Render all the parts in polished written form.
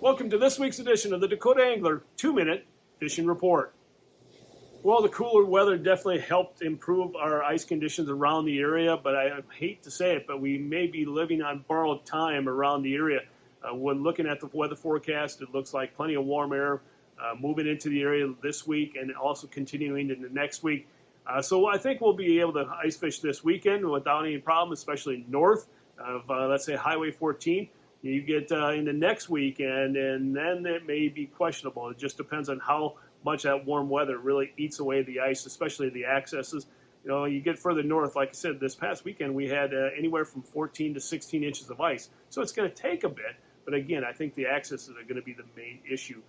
Welcome to this week's edition of the Dakota Angler 2-Minute Fishing Report. Well, the cooler weather definitely helped improve our ice conditions around the area, but I hate to say it, but we may be living on borrowed time around the area. When looking at the weather forecast, it looks like plenty of warm air moving into the area this week and also continuing into next week. So I think we'll be able to ice fish this weekend without any problem, especially north of, let's say, Highway 14. You get into next weekend, and then it may be questionable. It just depends on how much that warm weather really eats away the ice, especially the accesses. You know, you get further north, like I said, this past weekend we had anywhere from 14 to 16 inches of ice. So it's going to take a bit, but again, I think the accesses are going to be the main issue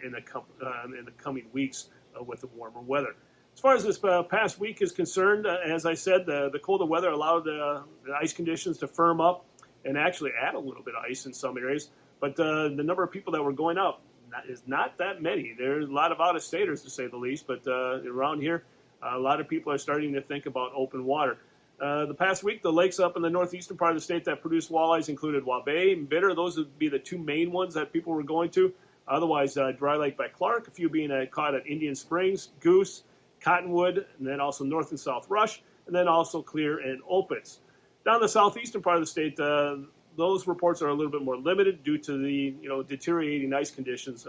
in the coming weeks with the warmer weather. As far as this past week is concerned, as I said, the colder weather allowed the ice conditions to firm up and actually add a little bit of ice in some areas. But the number of people that were going out is not that many. There's a lot of out-of-staters, to say the least, but around here, a lot of people are starting to think about open water. The past week, the lakes up in the northeastern part of the state that produced walleyes included Walleye and Bitter. Those would be the two main ones that people were going to. Otherwise, Dry Lake by Clark, a few being caught at Indian Springs, Goose, Cottonwood, and then also North and South Rush, and then also Clear and Opens. Down the southeastern part of the state, those reports are a little bit more limited due to the deteriorating ice conditions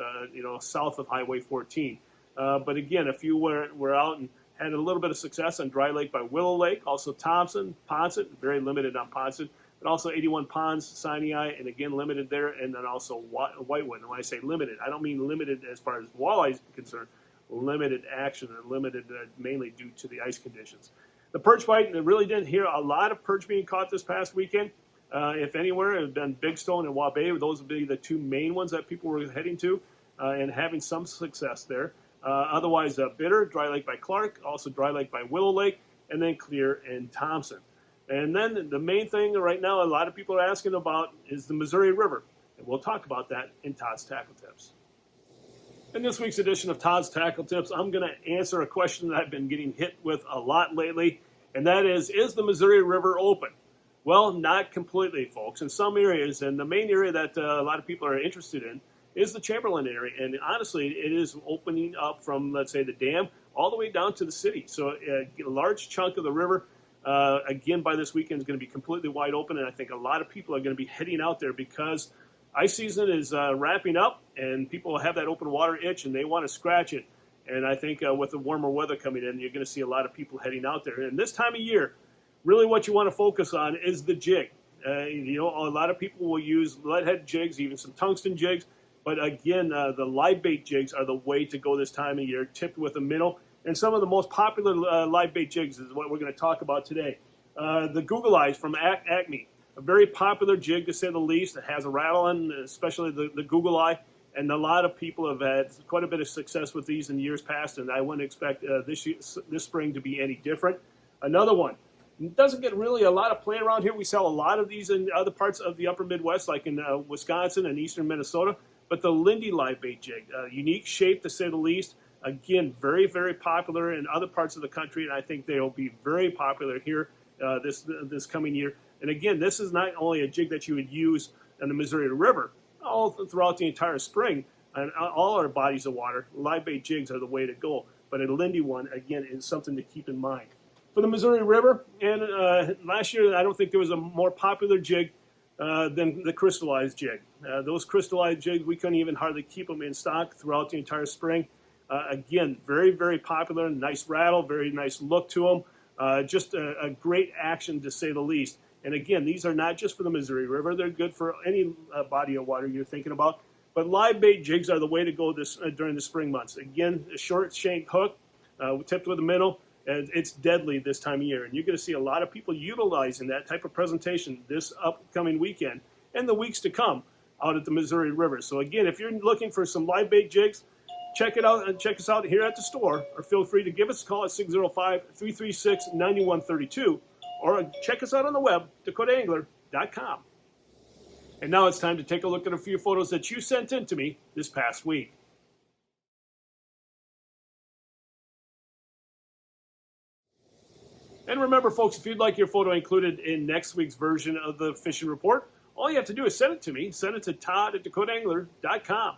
south of Highway 14. But again, a few were out and had a little bit of success on Dry Lake by Willow Lake, also Thompson, Ponset, very limited on Ponset, but also 81 Ponds, Sinai, and again limited there, and then also Whitewood. And when I say limited, I don't mean limited as far as walleye is concerned, limited action and limited mainly due to the ice conditions. The perch bite, I really didn't hear a lot of perch being caught this past weekend. If anywhere, it would have been Big Stone and Walleye. Those would be the two main ones that people were heading to and having some success there. Otherwise, Bitter, Dry Lake by Clark, also Dry Lake by Willow Lake, and then Clear and Thompson. And then the main thing right now a lot of people are asking about is the Missouri River. And we'll talk about that in Todd's Tackle Tips. In this week's edition of Todd's Tackle Tips, I'm going to answer a question that I've been getting hit with a lot lately, and that is the Missouri River open? Well, not completely, folks. In some areas, and the main area that a lot of people are interested in is the Chamberlain area, and honestly, it is opening up from, let's say, the dam all the way down to the city. So a large chunk of the river, again, by this weekend is going to be completely wide open, and I think a lot of people are going to be heading out there because ice season is wrapping up, and people have that open water itch, and they want to scratch it. And I think with the warmer weather coming in, you're going to see a lot of people heading out there. And this time of year, really what you want to focus on is the jig. A lot of people will use leadhead jigs, even some tungsten jigs. But again, the live bait jigs are the way to go this time of year, tipped with a minnow. And some of the most popular live bait jigs is what we're going to talk about today. The Google Eyes from Acme. A very popular jig, to say the least. It has a rattle in, especially the Google Eye, and a lot of people have had quite a bit of success with these in years past, and I wouldn't expect this spring to be any different. Another one, it doesn't get really a lot of play around here. We sell a lot of these in other parts of the upper Midwest, like in Wisconsin and eastern Minnesota, but the Lindy live bait jig, unique shape, to say the least. Again, very, very popular in other parts of the country, and I think they will be very popular here this coming year. And again, this is not only a jig that you would use in the Missouri River all throughout the entire spring and all our bodies of water. Live bait jigs are the way to go. But a Lindy one, again, is something to keep in mind. For the Missouri River, and last year I don't think there was a more popular jig than the crystallized jig. Those crystallized jigs, we couldn't even hardly keep them in stock throughout the entire spring. Again, very, very popular, nice rattle, very nice look to them. Just a great action, to say the least. And again, these are not just for the Missouri River. They're good for any body of water you're thinking about. But live bait jigs are the way to go during the spring months. Again, a short shank hook tipped with a minnow. And it's deadly this time of year. And you're going to see a lot of people utilizing that type of presentation this upcoming weekend and the weeks to come out at the Missouri River. So again, if you're looking for some live bait jigs, check it out and check us out here at the store, or feel free to give us a call at 605-336-9132. Or check us out on the web, dakotaangler.com. And now it's time to take a look at a few photos that you sent in to me this past week. And remember, folks, if you'd like your photo included in next week's version of the fishing report, all you have to do is send it to me. Send it to Todd at DakotaAngler.com.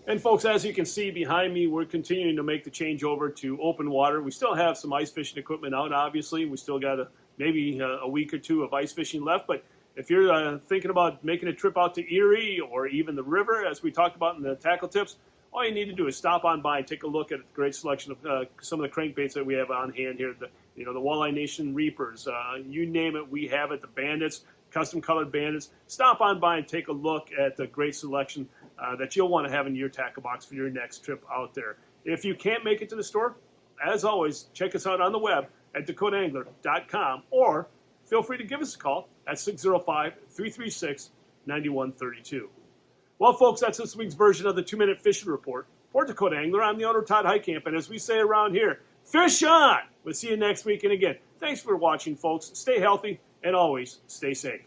And folks, as you can see behind me, we're continuing to make the changeover to open water. We still have some ice fishing equipment out, obviously. We still got maybe a week or two of ice fishing left. But if you're thinking about making a trip out to Erie or even the river, as we talked about in the tackle tips, all you need to do is stop on by and take a look at a great selection of some of the crankbaits that we have on hand here. The Walleye Nation Reapers, you name it, we have it. The Bandits, custom colored Bandits. Stop on by and take a look at the great selection that you'll want to have in your tackle box for your next trip out there. If you can't make it to the store, as always, check us out on the web at DakotaAngler.com, or feel free to give us a call at 605-336-9132. Well, folks, that's this week's version of the 2-Minute Fishing Report. For Dakota Angler, I'm the owner, Todd Heitkamp, and as we say around here, fish on! We'll see you next week, and again, thanks for watching, folks. Stay healthy, and always stay safe.